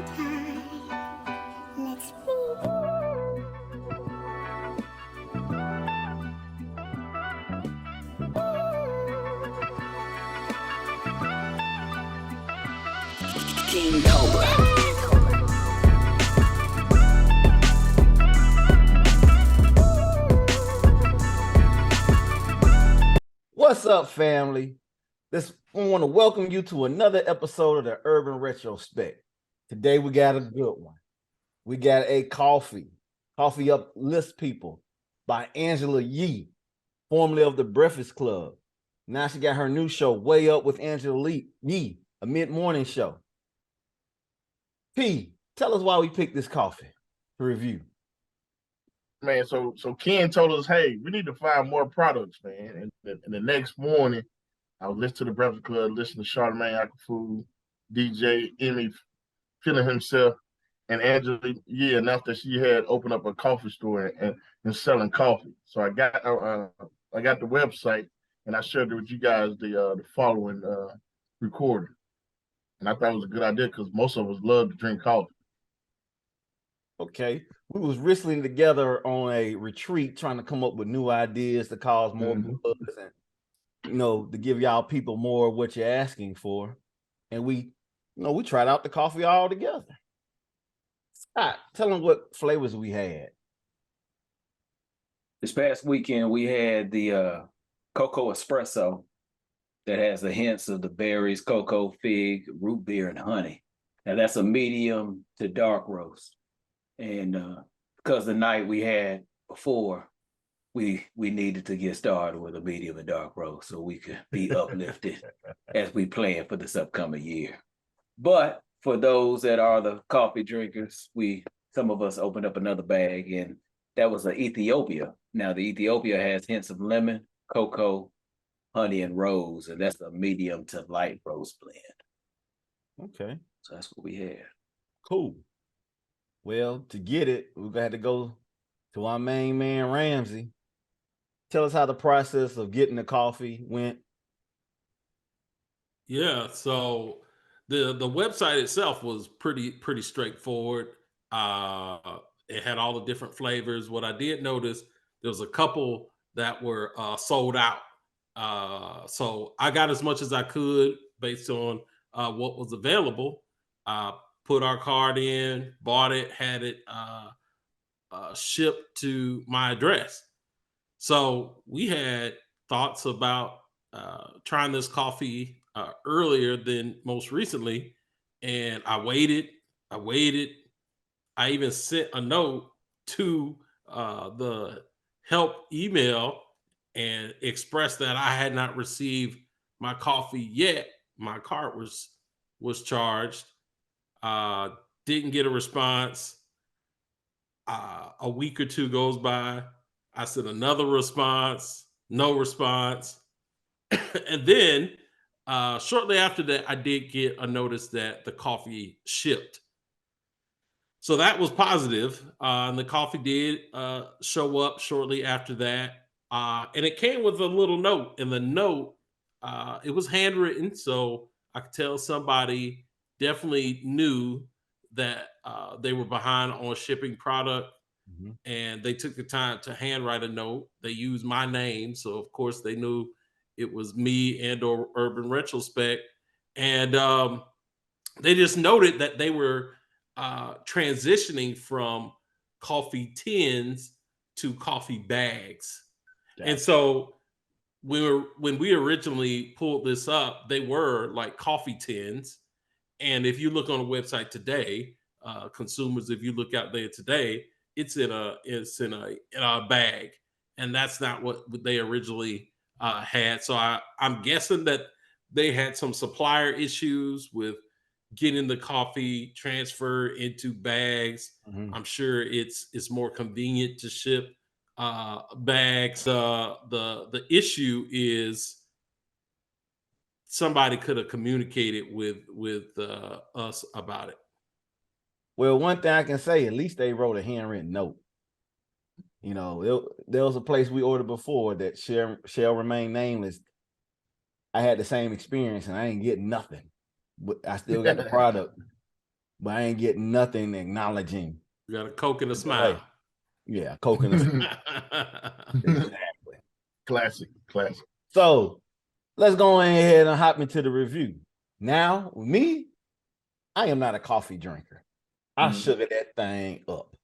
Let's read. King Cobra. What's up, family? I want to welcome you to another episode of the Urban Retrospect. Today we got a good one. We got a Coffee Uplifts People by Angela Yee, formerly of the Breakfast Club. Now she got her new show, Way Up with Angela Yee, a mid-morning show. P, tell us why we picked this coffee to review. Man, so Ken told us, hey, we need to find more products, man. And the next morning, I was listening to the Breakfast Club, listening to Charlamagne Akafu, DJ Emmy feeling himself, and Angela announced that she had opened up a coffee store and selling coffee. So I got the website and I shared it with you guys the following recording. And I thought it was a good idea because most of us love to drink coffee. Okay. We was wrestling together on a retreat trying to come up with new ideas to cause more buzz and, to give y'all people more of what you're asking for. And we tried out the coffee all together. Scott, tell them what flavors we had. This past weekend, we had the cocoa espresso that has the hints of the berries, cocoa, fig, root beer, and honey. Now, that's a medium to dark roast. And because the night we had before, we needed to get started with a medium and dark roast so we could be uplifted as we plan for this upcoming year. But for those that are the coffee drinkers, some of us opened up another bag, and that was an Ethiopia. Now, the Ethiopia has hints of lemon, cocoa, honey, and rose, and that's a medium to light roast blend. Okay. So that's what we had. Cool. Well, to get it, we're gonna have to go to our main man, Ramsey. Tell us how the process of getting the coffee went. Yeah, so the website itself was pretty straightforward. It had all the different flavors. What I did notice, there was a couple that were sold out. So I got as much as I could based on what was available. Put our card in, bought it, had it shipped to my address. So we had thoughts about trying this coffee earlier than most recently, and I waited. I even sent a note to the help email and expressed that I had not received my coffee yet. My card was charged. Didn't get a response. A week or two goes by. I sent another response, no response. And then shortly after that, I did get a notice that the coffee shipped. So that was positive. And the coffee did show up shortly after that. And it came with a little note. And the note, it was handwritten. So I could tell somebody definitely knew that they were behind on shipping product. Mm-hmm. And they took the time to handwrite a note. They used my name. So, of course, they knew it was me and or Urban Retrospect. And they just noted that they were transitioning from coffee tins to coffee bags. Gotcha. And so when we originally pulled this up, they were like coffee tins. And if you look on the website today, consumers, if you look out there today, it's in a bag, and that's not what they originally had. So I'm guessing that they had some supplier issues with getting the coffee transferred into bags. Mm-hmm. I'm sure it's more convenient to ship bags. The issue is somebody could have communicated with us about it. Well, one thing I can say, at least they wrote a handwritten note. There was a place we ordered before that shall remain nameless. I had the same experience and I ain't getting nothing, but I still got the product. but I ain't getting nothing acknowledging. You got a Coke and a Hey, smile. yeah, Coke and a smile. Exactly. Classic. So let's go ahead and hop into the review. Now, with me, I am not a coffee drinker. I sugar that thing up.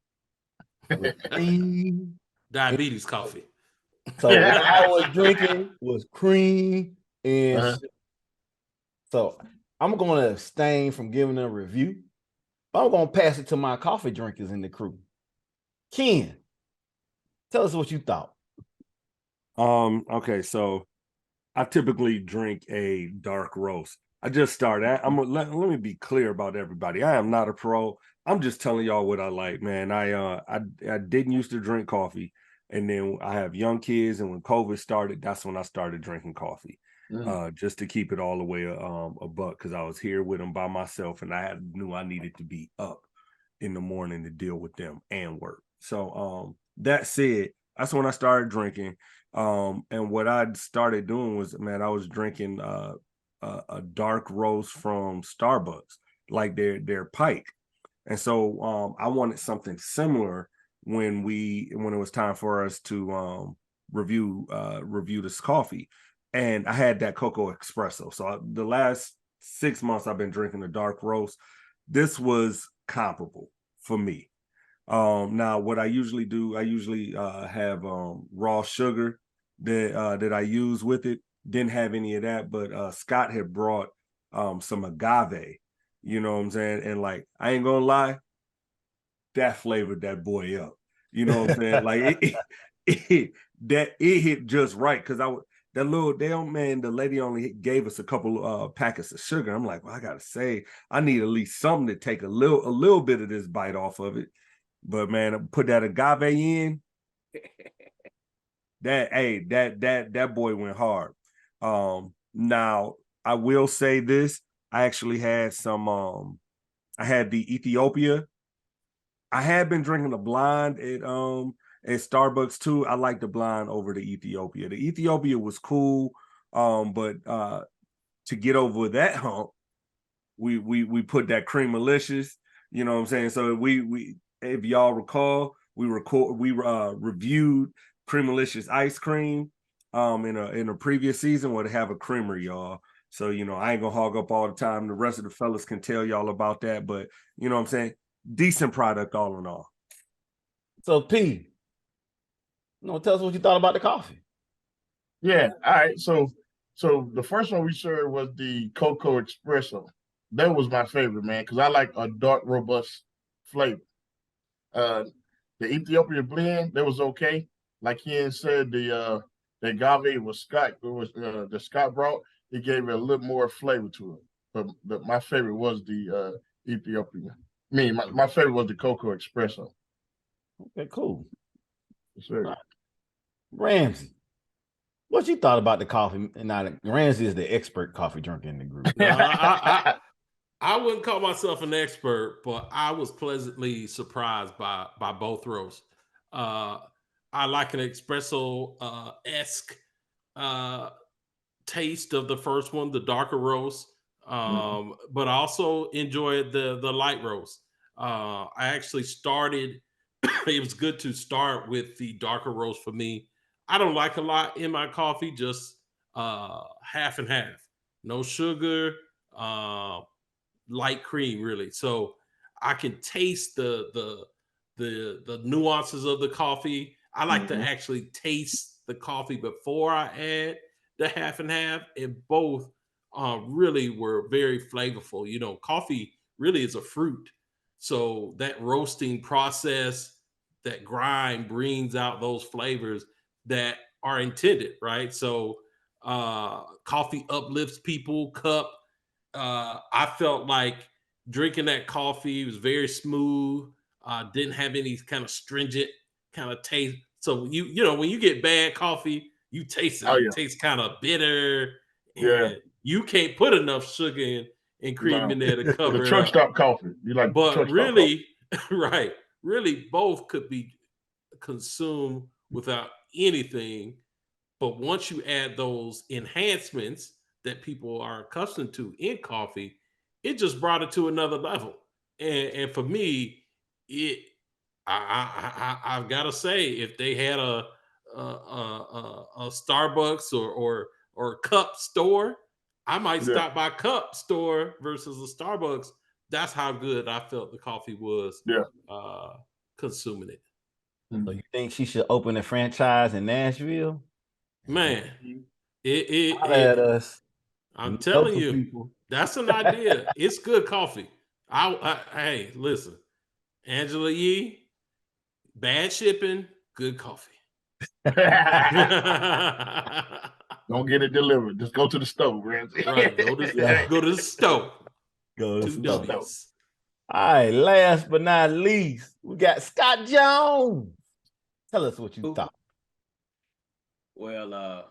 With cream. Diabetes coffee. So what I was drinking was cream and sugar. So I'm going to abstain from giving a review. But I'm going to pass it to my coffee drinkers in the crew. Ken, tell us what you thought. Okay, so I typically drink a dark roast. I just started. Let me be clear about everybody. I am not a pro. I'm just telling y'all what I like, man. I didn't used to drink coffee, and then I have young kids, and when COVID started, that's when I started drinking coffee. Just to keep it all the way a buck, because I was here with them by myself, and I knew I needed to be up in the morning to deal with them and work. So that said, that's when I started drinking. And what I started doing was, man, I was drinking a dark roast from Starbucks, like their Pike. And so I wanted something similar when it was time for us to review this coffee. And I had that cocoa espresso. So the last 6 months I've been drinking the dark roast. This was comparable for me. Now what I usually do, I have raw sugar that I use with it. Didn't have any of that, but Scott had brought some agave, you know what I'm saying? And like, I ain't gonna lie, that flavored that boy up. You know what I'm saying? Like it hit just right, because that little damn man, the lady only gave us a couple packets of sugar. I'm like, well, I gotta say, I need at least something to take a little bit of this bite off of it. But man, I put that agave in. That boy went hard. Now I will say this: I actually had I had the Ethiopia. I had been drinking the blind at Starbucks too. I like the blind over the Ethiopia. The Ethiopia was cool, but to get over that hump, we put that Creamalicious. You know what I'm saying? So we if y'all recall, we reviewed Creamalicious ice cream in a previous season where they have a creamer, y'all. So, you know, I ain't gonna hog up all the time. The rest of the fellas can tell y'all about that, but you know what I'm saying? Decent product all in all. So P, tell us what you thought about the coffee. Yeah. All right. So the first one we shared was the Cocoa Espresso. That was my favorite, man, because I like a dark, robust flavor. The Ethiopian blend, that was okay. Like Ian said, the agave was Scott. It was the Scott brought. It gave it a little more flavor to it. But my favorite was the Ethiopian. My favorite was the Cocoa Espresso. Okay, cool. Sure. Right. Ramsey, what you thought about the coffee? Now, Ramsey is the expert coffee drinker in the group. No, I wouldn't call myself an expert, but I was pleasantly surprised by both roasts. I like an espresso esque taste of the first one, the darker roast, but I also enjoyed the light roast. I actually started. It was good to start with the darker roast for me. I don't like a lot in my coffee, just half and half, no sugar. Light cream, really. So I can taste the nuances of the coffee. I like to actually taste the coffee before I add the half and half, and both really were very flavorful. You know, coffee really is a fruit, so that roasting process, that grind brings out those flavors that are intended, right? So coffee uplifts people. Cup, I felt like drinking that coffee was very smooth. Didn't have any kind of stringent kind of taste. So you know when you get bad coffee, you taste it. Oh It yeah. tastes kind of bitter, Yeah. and you can't put enough sugar and cream in there to The cover it truck up. stop coffee. You like But truck stop coffee? really, right, really, both could be consumed without anything. But once you add those enhancements that people are accustomed to in coffee, it just brought it to another level. And for me, I've got to say, if they had a Starbucks or cup store, I might Yeah. stop by cup store versus a Starbucks. That's how good I felt the coffee was. Yeah. Consuming it. So you think she should open a franchise in Nashville? Man, Holla at it us. I'm We know telling some you, people. that's an idea. It's good coffee. Hey, listen, Angela Yee, bad shipping, good coffee. Don't get it delivered. Just go to the stove, Ramsey. Right, go to the stove. Go to Two the stove. W's. All right, last but not least, we got Scott Jones. Tell us what you Ooh. thought. Well, I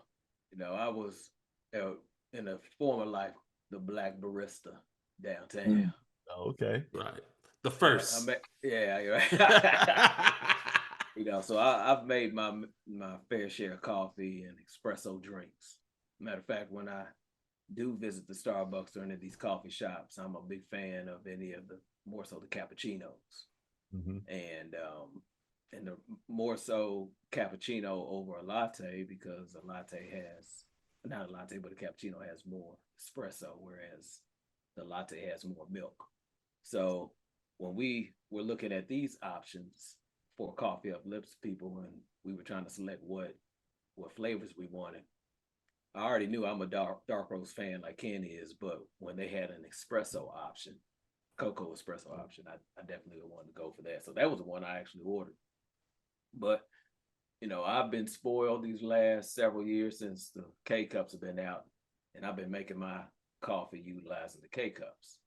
was in a former life the black barista downtown. Okay. Right. The first. Yeah, you're right. So I've made my fair share of coffee and espresso drinks. Matter of fact, when I do visit the Starbucks or any of these coffee shops, I'm a big fan of any of the more so the cappuccinos, and the more so cappuccino over a latte, because a latte has not a latte, but a cappuccino has more espresso, whereas the latte has more milk. So when we were looking at these options for coffee uplifts people, and we were trying to select what flavors we wanted, I already knew I'm a dark roast fan like Ken is, but when they had an espresso option, cocoa espresso option, I definitely wanted to go for that. So that was the one I actually ordered. But I've been spoiled these last several years since the K cups have been out, and I've been making my coffee utilizing the K cups.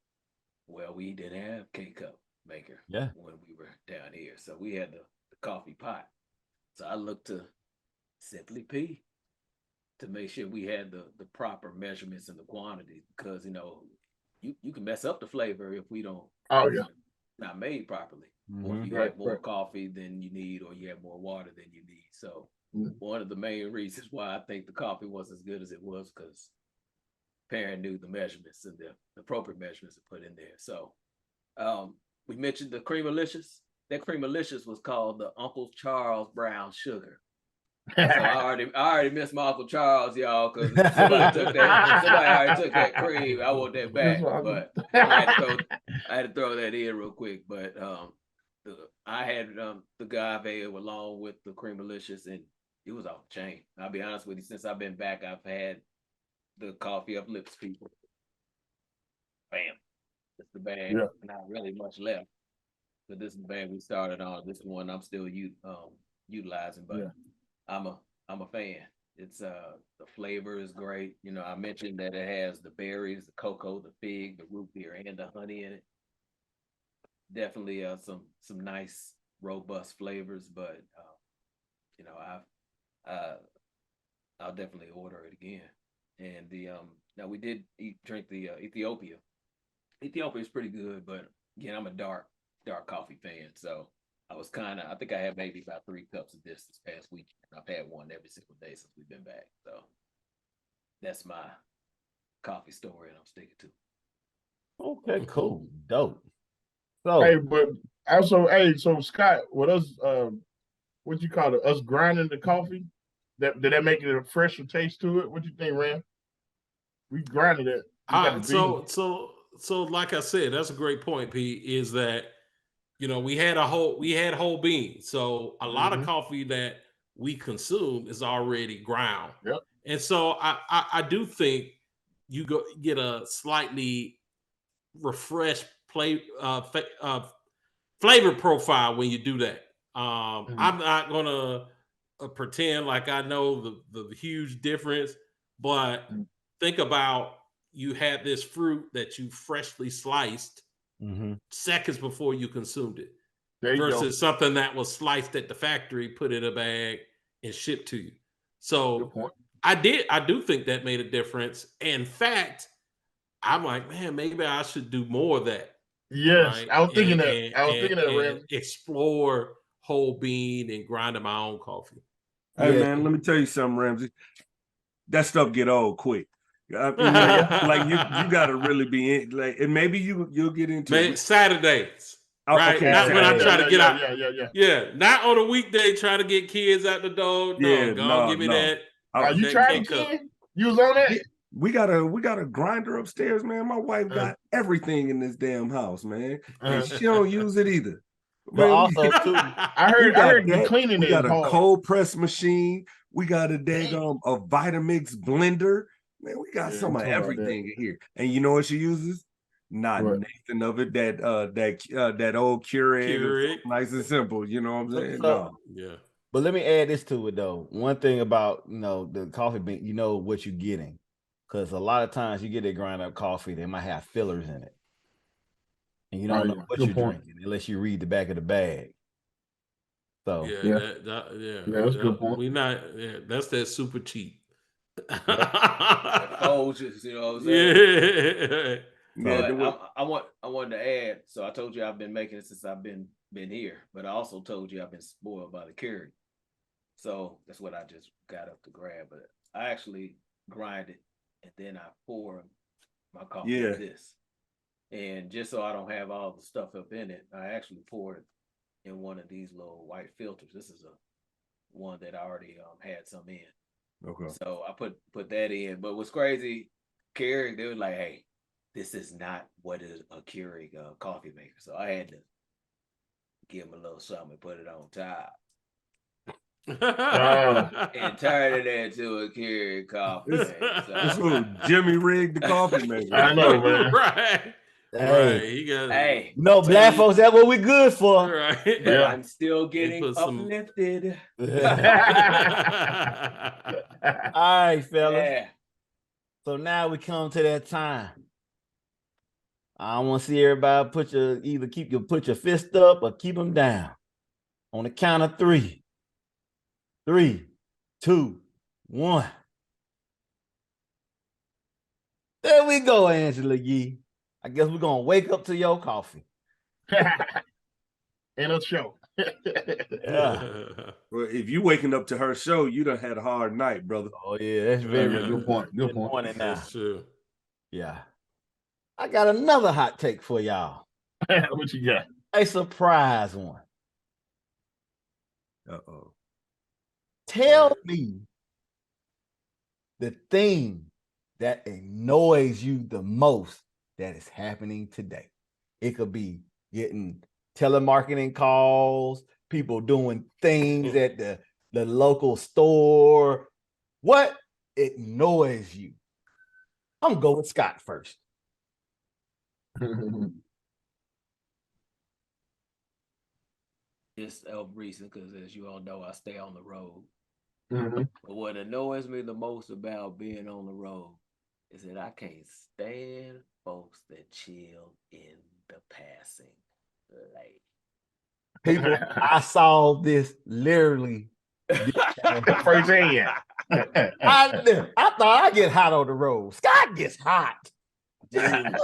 Well, we didn't have K cup maker when we were down here, so we had the coffee pot. So I looked to Simply P to make sure we had the proper measurements and the quantity, because you can mess up the flavor if we don't. Oh yeah. Not made properly, or if you have more coffee than you need, or you have more water than you need. So one of the main reasons why I think the coffee was as good as it was, because Perrin knew the measurements and the appropriate measurements to put in there. So we mentioned the Creamalicious. That Creamalicious was called the Uncle Charles Brown Sugar. So I already missed my Uncle Charles, y'all, because somebody already took that cream. I want that back, but I had to throw that in real quick. But I had the Agave along with the Creamalicious, and it was off the chain. I'll be honest with you, since I've been back, I've had the coffee uplifts people. Bam, that's the bag. Yeah. Not really much left, but this is the bag we started on. This one I'm still utilizing, but yeah. I'm a fan. It's the flavor is great. I mentioned that it has the berries, the cocoa, the fig, the root beer, and the honey in it. Definitely some nice robust flavors, but I'll definitely order it again. And now we did drink the Ethiopia. Ethiopia is pretty good, but again, I'm a dark coffee fan, so I think I had maybe about 3 cups of this past week. I've had one every single day since we've been back. So that's my coffee story, and I'm sticking to it. Okay, cool. Dope. So hey, but also, so Scott, with us what you call it, us grinding the coffee, did that make it a fresher taste to it? What do you think, Ram? We grinded it. So like I said, that's a great point, Pete, is that we had whole beans. So a lot of coffee that we consume is already ground. Yep. And so I do think you get a slightly refreshed flavor profile when you do that. I'm not gonna pretend like I know the huge difference, but think about, you had this fruit that you freshly sliced seconds before you consumed it, versus something that was sliced at the factory, put in a bag, and shipped to you. So I do think that made a difference. In fact, I'm like, man, maybe I should do more of that. Yes, right? I was thinking that. And explore whole bean and grinding my own coffee. Hey man, let me tell you something, Ramsey. That stuff get old quick. Like you got to really be in, like, and maybe you'll get into it. Saturdays, Oh, right? okay, Not when I try to get out. Yeah. Yeah, not on a weekday trying to get kids out the door. Yeah, No, go give me that. You that tried it, K-cup. Ken? You was on that? Yeah, we got a grinder upstairs, man. My wife got everything in this damn house, man, and she don't use it either. But Man, also too, I heard the that. cleaning We is got a hard. cold press machine. We got a daggum a Vitamix blender. Man, we got some of everything in here. And you know what she uses? Not nothing of it. That old Keurig. Nice and simple. You know what I'm saying? No. Yeah. But let me add this to it though. One thing about the coffee bean, you know what you're getting, because a lot of times you get a grind up coffee, they might have fillers in it, and you don't know what you're drinking unless you read the back of the bag. So that's a good point. We not. Yeah, that's that super cheap. Folgers, you know what I'm saying? Yeah. But I wanted to add. So I told you I've been making it since I've been here, but I also told you I've been spoiled by the Keurig. So that's what I just got up to grab. But I actually grind it and then I pour my coffee in this. And just so I don't have all the stuff up in it, I actually pour it in one of these little white filters. This is one that I already had some in. Okay. So I put that in. But what's crazy, Keurig, they were like, hey, this is not what is a Keurig coffee maker. So I had to give them a little something and put it on top. And turn it into a Keurig coffee maker. This little Jimmy rigged the coffee maker. I know, man. Right. Hey, no, black folks, that's what we good for. Right. But I'm still getting uplifted. All right, fellas. Yeah. So now we come to that time. I want to see everybody put your fist up or keep them down. On the count of 3. 3, 2, 1. There we go, Angela Yee. I guess we're gonna wake up to your coffee. In a show. Yeah. Well, if you waking up to her show, you done had a hard night, brother. Oh yeah, that's very good point. Good point. That's true. Yeah. I got another hot take for y'all. What you got? A surprise one. Uh-oh. Tell me the thing that annoys you the most that is happening today. It could be getting telemarketing calls, people doing things at the local store. What annoys you? I'm gonna go with Scott first. It's recent because, as you all know, I stay on the road. Mm-hmm. But what annoys me the most about being on the road is that I can't stand folks that chill in the passing lane. People, I saw this literally firsthand. I thought I get hot on the road. Scott gets hot. Dude,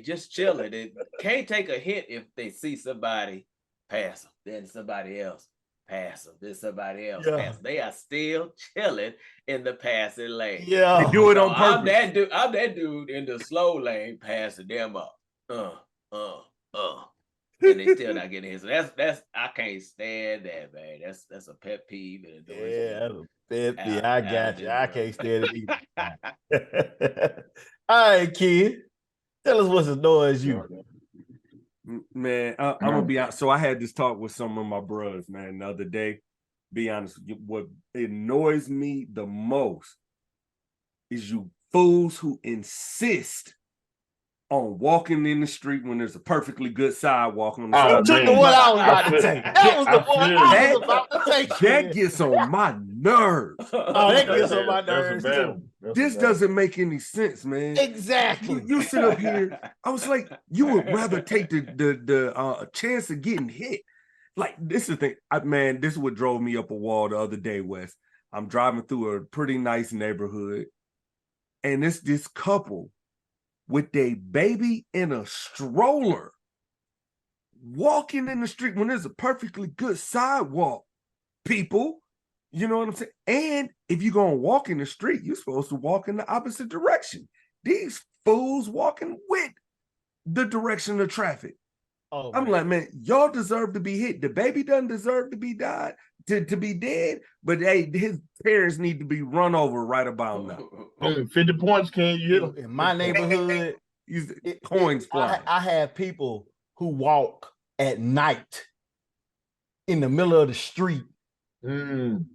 just chilling. They can't take a hit if they see somebody pass them, then somebody else pass them, then somebody else pass them. They are still chilling in the passing lane. Yeah, they do it on purpose. I'm that dude in the slow lane passing them up. And they still not getting hit. So that's I can't stand that, man. That's a pet peeve. Yeah, that's a pet peeve. I got you. I can't stand it either. All right, kid. Tell us what's annoys you. Man, I'm gonna be honest. So I had this talk with some of my brothers, man, the other day. Be honest, what annoys me the most is you fools who insist on walking in the street when there's a perfectly good sidewalk on the side. Took the one I was about to take. That was the one I was about to take. That gets on my nerves. Oh, that gets on my nerves too. This doesn't make any sense, man. Exactly. You sit up here. I was like, you would rather take the chance of getting hit. Like, this is the thing, man. This is what drove me up a wall the other day, Wes. I'm driving through a pretty nice neighborhood, and it's this couple with their baby in a stroller walking in the street when there's a perfectly good sidewalk. People, You know what I'm saying? And if you're gonna walk in the street, you're supposed to walk in the opposite direction. These fools walking with the direction of traffic. Oh, I'm like, man, y'all deserve to be hit. The baby doesn't deserve to be died, to be dead, but hey, his parents need to be run over right about now. 50 points, can you hit them? in my neighborhood, coins flying. I have people who walk at night in the middle of the street. Mm.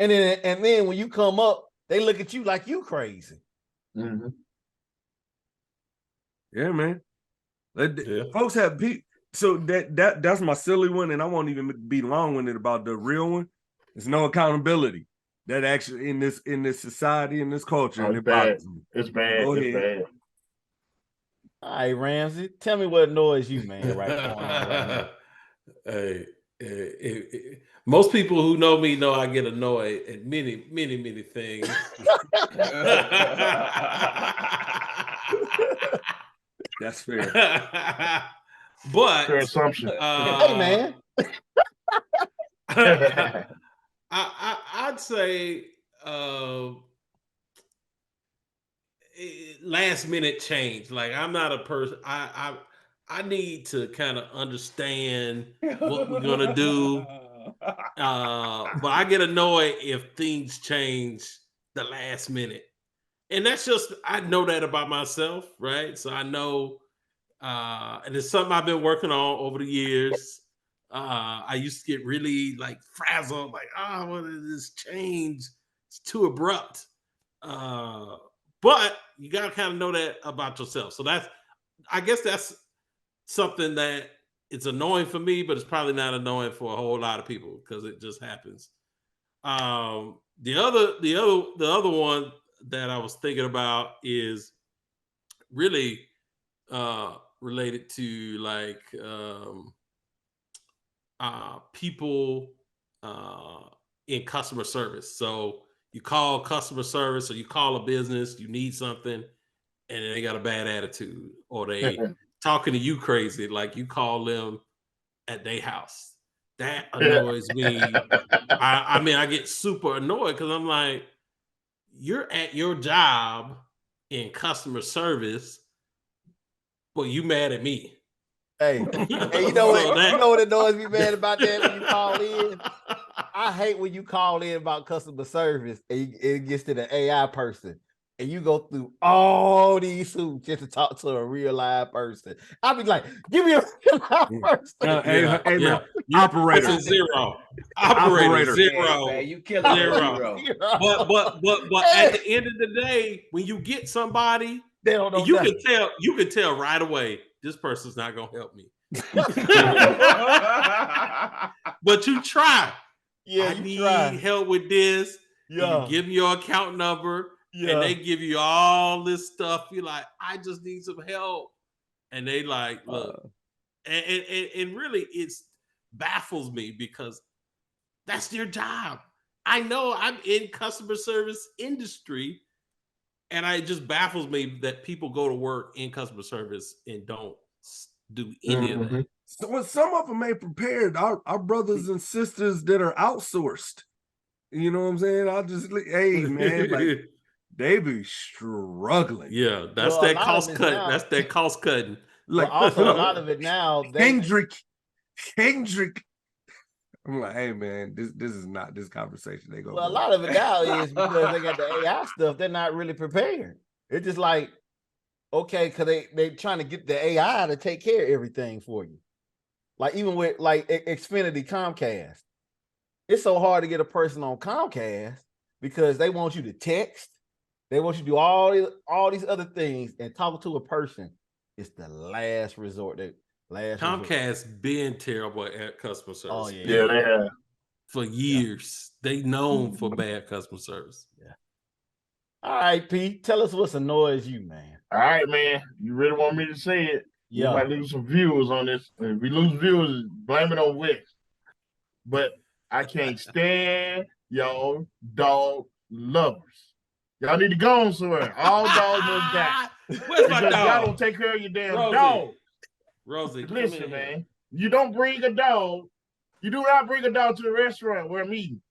And then when you come up, they look at you like you crazy. Mm-hmm. Yeah, man. Yeah. Folks have people. So that's my silly one, and I won't even be long-winded about the real one. There's no accountability that actually in this society, in this culture. Oh, and it bothers me. It's bad. Go It's ahead. bad. All right, Ramsey, tell me what annoys you, man, right now. Hey, most people who know me know I get annoyed at many things. That's fair. But Fair assumption. Hey, man. I'd say last minute change. Like, I'm not a person. I need to kind of understand what we're gonna do. But I get annoyed if things change the last minute. And that's just, I know that about myself, right? So I know, and it's something I've been working on over the years. I used to get really like frazzled, like, oh, what is this change? It's too abrupt. But you gotta kind of know that about yourself. So I guess that's something that it's annoying for me, but it's probably not annoying for a whole lot of people because it just happens. The other one that I was thinking about is really related to like people in customer service. So you call customer service or you call a business, you need something, and they got a bad attitude, or they talking to you crazy, like you call them at their house. That annoys me. I mean, I get super annoyed because I'm like, you're at your job in customer service, but you mad at me. Hey, you know what annoys me, man, about that when you call in? I hate when you call in about customer service and it gets to the AI person and you go through all these hoops just to talk to a real live person. I'll be like, give me a real live person. Hey, man. Operator. Zero. Operator. Zero. Man, you killing zero. But at the end of the day, when you get somebody, they don't know you can tell right away this person's not gonna help me. But you try. Yeah, I need help with this. Yeah. You give them your account number, and they give you all this stuff. You're like, I just need some help. And they like, look. And really it baffles me because that's their job. I know I'm in customer service industry, and it just baffles me that people go to work in customer service and don't do any of that. So some of them ain't prepared. Our brothers and sisters that are outsourced. You know what I'm saying? I'll just, hey, man, like they be struggling. Yeah, that's that cost cut. That's that cost cutting. Like, also a lot of it now. Kendrick. I'm like, hey, man, this is not this conversation. They go. Well, a lot of it now is because they got the AI stuff. They're not really prepared. It's just like, okay, because they trying to get the AI to take care of everything for you. Like even with like Xfinity Comcast, it's so hard to get a person on Comcast because they want you to text, they want you to do all these other things, and talking to a person is the last resort. Comcast been terrible at customer service. Oh yeah, yeah, they have for years. They known for bad customer service. Yeah. All right, Pete, tell us what's annoys you, man. All right, man. You really want me to say it? Yeah. We might lose some viewers on this. If we lose viewers, blame it on Wix. But I can't stand y'all dog lovers. Y'all need to go on somewhere. All dogs must die. Where's my dog? Y'all don't take care of your damn dog. Rosie, listen, man. You don't bring a dog You do not bring a dog to the restaurant where I'm eating.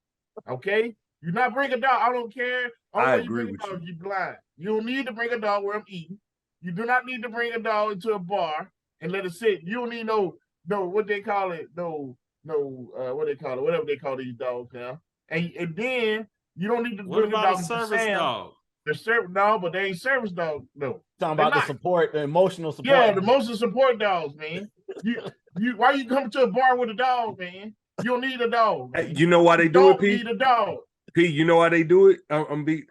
Okay? You not bring a dog. I don't care. I Only you agree bring a with dog you. if you blind. You don't need to bring a dog where I'm eating. You do not need to bring a dog into a bar and let it sit. You don't need no what they call it, what they call it, whatever they call these dogs now. And then you don't need to What bring a about a dog into service Sam. dog? They're service dog, but they ain't service dog. No, Talking they're about the not. support, the emotional support. Yeah, the most support dogs, man. You why you come to a bar with a dog, man? You don't need a dog, man. You know why they You do it, don't Pete? need a dog. Pete, you know why they do it?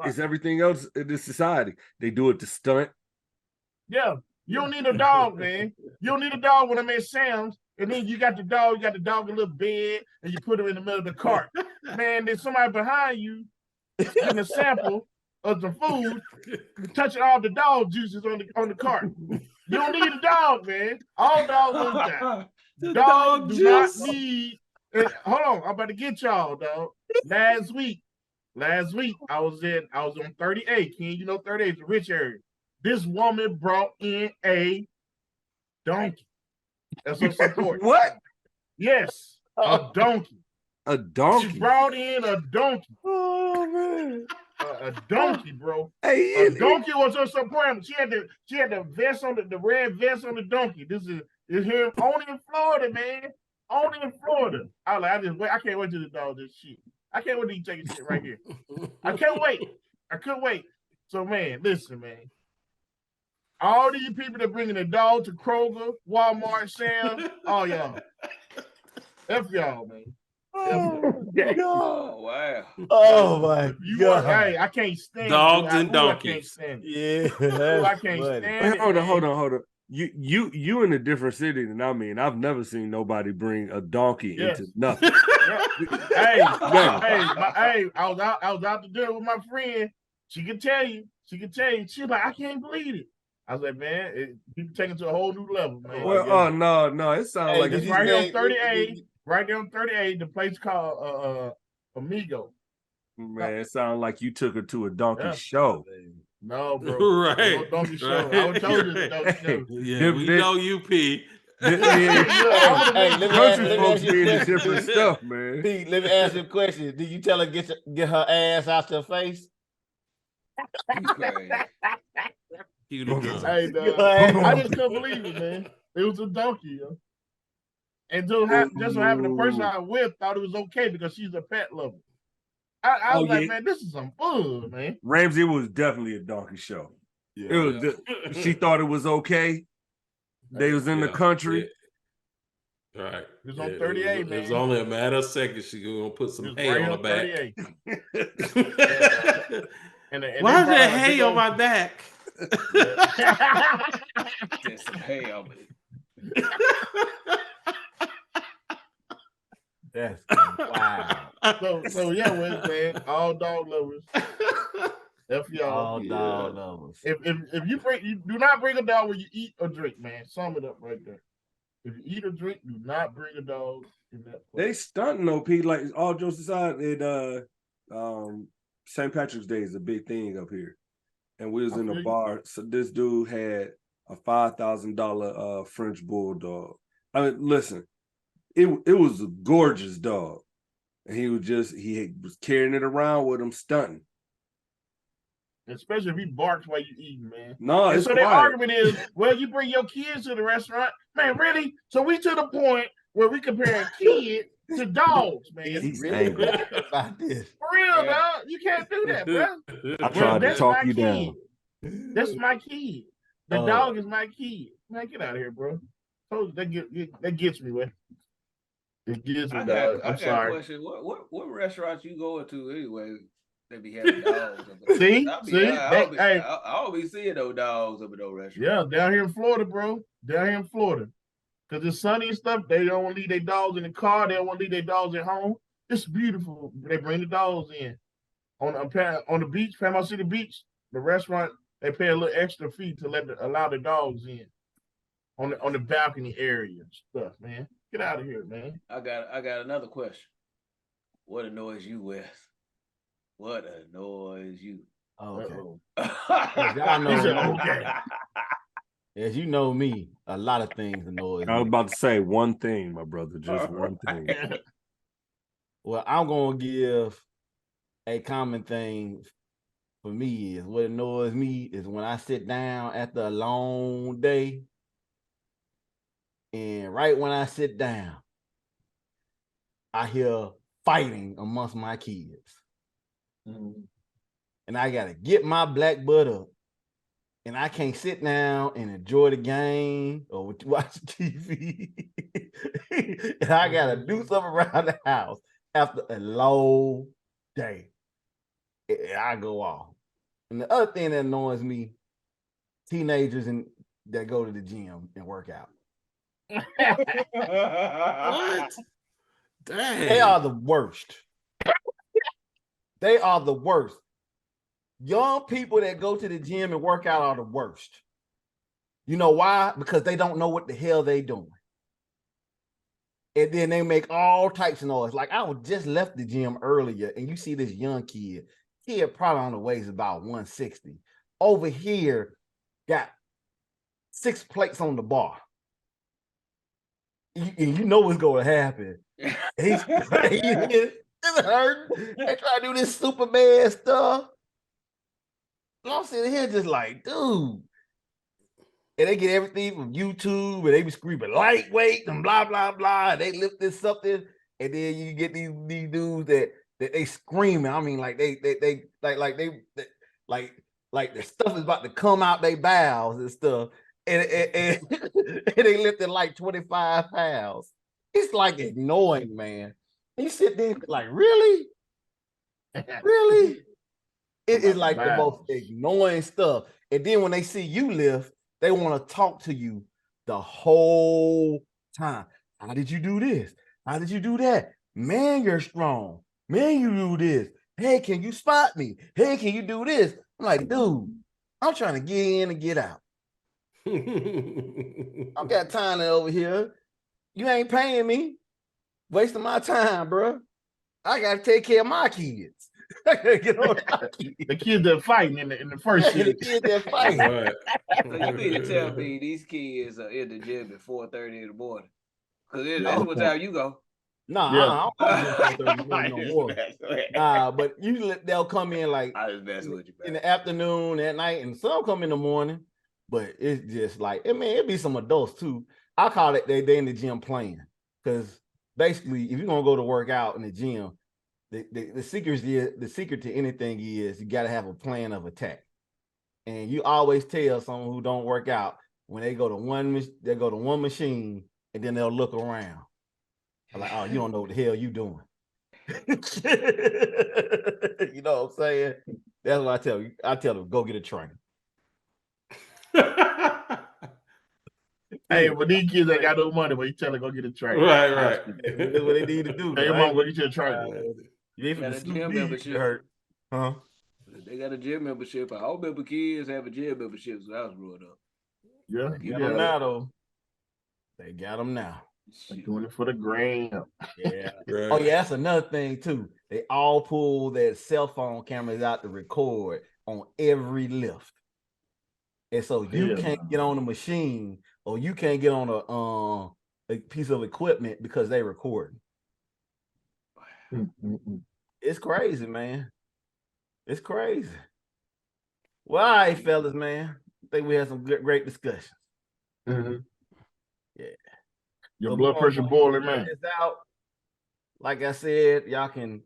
It's everything else in this society. They do it to stunt. Yeah, you don't need a dog, man. You don't need a dog when I'm at Sam's, and then you got the dog in a little bed, and you put him in the middle of the cart. Man, there's somebody behind you getting a sample of the food, touching all the dog juices on the cart. You don't need a dog, man. All dogs look that. The Dogs do not juice. need. And hold on, I'm about to get y'all, dog. Last week, I was on 38. King, you know 38 is a rich area. This woman brought in a donkey. That's her support. What? Yes, a donkey. A donkey? She brought in a donkey. Oh man. A donkey, bro. Hey, A donkey was her support. She had the vest on the red vest on the donkey. This is here only in Florida, man. Only in Florida. I can't wait to the dog this shit. I can't wait to take a shit right here. I can't wait. I couldn't wait. So man, listen, man. All these people that bringing a dog to Kroger, Walmart, Sam's, all y'all. F y'all, man. Oh wow. Oh my God. Hey, I can't stand Dogs it. and donkeys. I can't stand it. Yeah, that's I can't funny. stand it. Hold man. on. You in a different city than I mean. I've never seen nobody bring a donkey Yes. into nothing. Yeah. Hey, I was out to dinner with my friend. She can tell you. She's like, I can't believe it. I was like, man, people taking it to a whole new level, man. Well, no, it sounds Hey, like did It's you right here say- on 38. Right there on 38, the place called Amigo. man, it sounds like you took her to a donkey Yeah. show. No, bro. Right. No donkey show. I would told you the donkey show. Yeah, we know you, P. Hey, let me Country ask folks you a be into question. different stuff, man. Pete, let me ask you a question. Did you tell her get her ass out your face? You crazy. Cutie gun. Hey, Go dog. ahead. I just couldn't believe it, man. It was a donkey, yo. And just so happened the person I was with thought it was okay because she's a pet lover. I was like, man, this is some fun, man. Ramsey was definitely a donkey show. Yeah. It was she thought it was okay. They was in the country. Yeah. Right. It was on 38, It was man. only a matter of seconds. She gonna put It some was hay right on on her back. 38. And Why is they there brought hay on my back? There's some hay on it. That's wow. So yeah, man, all dog lovers. F y'all. All dog lovers. If you do not bring a dog when you eat or drink, man. Sum it up right there. If you eat or drink, do not bring a dog in that place. They stunting though, Pete. Like all jokes aside, St. Patrick's Day is a big thing up here. And we was in a bar. So this dude had a $5,000 French bulldog. I mean, listen, it was a gorgeous dog. And he was carrying it around with him, stunting. Especially if he barks while you eating, man. No, And it's so quiet. their argument is, well, you bring your kids to the restaurant. Man, really? So we to the point where we comparing kids to dogs, man. He's really angry about this. For real, dog. You can't do that, bro. I tried to That's talk my you kid. down. That's my kid. The dog is my kid. Man, get out of here, bro. That gets me, man. It gets me, dog. I'm I got sorry. a question. What restaurants you going to anyway? They be having dogs. See? I always seeing those dogs up at those restaurants. Yeah, down here in Florida, bro. Down here in Florida. Because it's sunny and stuff. They don't want to leave their dogs in the car. They don't want to leave their dogs at home. It's beautiful. They bring the dogs in. On the beach, Panama City Beach, the restaurant, they pay a little extra fee to allow the dogs in. On the balcony area and stuff, man. Get out of here, man. I got another question. What annoys you, Wes? What annoys you? Okay. Uh-oh. Y'all know. He said, okay. As you know me, a lot of things annoys I was me. about to say one thing, my brother, just one thing. Well, I'm gonna give a common thing for me is what annoys me is when I sit down after a long day, and right when I sit down, I hear fighting amongst my kids. And I gotta get my black butt up. And I can't sit down and enjoy the game or watch TV. And I gotta do something around the house after a long day. I go off. And the other thing that annoys me, teenagers that go to the gym and work out. What? Dang. They are the worst. They are the worst. Young people that go to the gym and work out are the worst. You know why? Because they don't know what the hell they doing. And then they make all types of noise. Like I was just left the gym earlier, and you see this young kid probably on the weighs about 160. Over here, got 6 plates on the bar. And you know what's going to happen. He's hurting. They try to do this Superman stuff. And I'm sitting here just like, dude. And they get everything from YouTube, and they be screaming lightweight and blah blah blah. And they lift this something, and then you get these dudes that they screaming. I mean, like they like the stuff is about to come out their bowels and stuff, and they lifting like 25 pounds. It's like annoying, man. You sit there like, really, really. It is like the most annoying stuff. And then when they see you lift, they want to talk to you the whole time. How did you do this? How did you do that? Man, you're strong. Man, you do this. Hey, can you spot me? Hey, can you do this? I'm like, dude, I'm trying to get in and get out. I've got time over here. You ain't paying me. Wasting my time, bro. I got to take care of my kids. Get on the kids that fighting in the first the kids that fighting. So you mean to tell me these kids are in the gym at 4:30 in the morning? Because that's what time you go. No, I don't go to 4:30 in the morning no more. But usually they'll come in like in the afternoon, at night, and some come in the morning. But it's just like, it be some adults too. I call it they in the gym playing. Because basically, if you're gonna go to work out in the gym, the secret to anything is you got to have a plan of attack. And you always tell someone who don't work out when they go to one machine and then they'll look around. I'm like, oh, you don't know what the hell you doing. You know what I'm saying? That's what I tell you. I tell them, go get a trainer. Hey, but these kids ain't got no money, but you tell them go get a trainer. Right. That's what they need to do. Hey, your mom go get you a trainer. You got a gym membership. Huh? They got a gym membership. I remember kids have a gym membership when I was growing up. Yeah, they got them now, though. They got them now. They're doing it for the gram. Yeah. Right. Oh, yeah, that's another thing, too. They all pull their cell phone cameras out to record on every lift. And so you can't get on the machine or you can't get on a piece of equipment because they recording. It's crazy, man. It's crazy. Well, all right, fellas, man. I think we had some great discussions. Mm-hmm. Yeah. Your blood pressure boiling, man. Out. Like I said, y'all can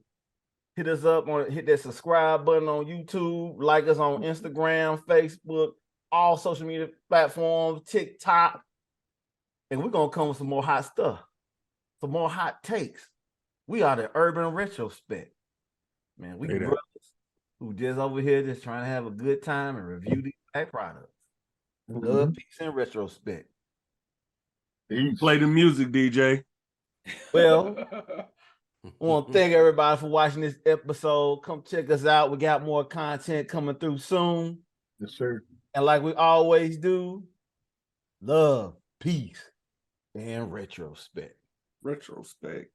hit us up hit that subscribe button on YouTube, like us on Instagram, Facebook, all social media platforms, TikTok. And we're gonna come with some more hot stuff, some more hot takes. We are the Urban Retrospect. Man, we brothers who just over here just trying to have a good time and review these black products. Love, peace, and retrospect. Play the music, DJ. Well, I want to thank everybody for watching this episode. Come check us out. We got more content coming through soon. Yes, sir. And like we always do, love, peace, and retrospect. Retrospect.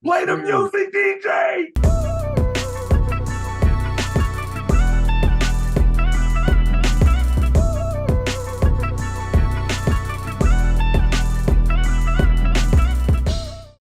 Play the music, DJ.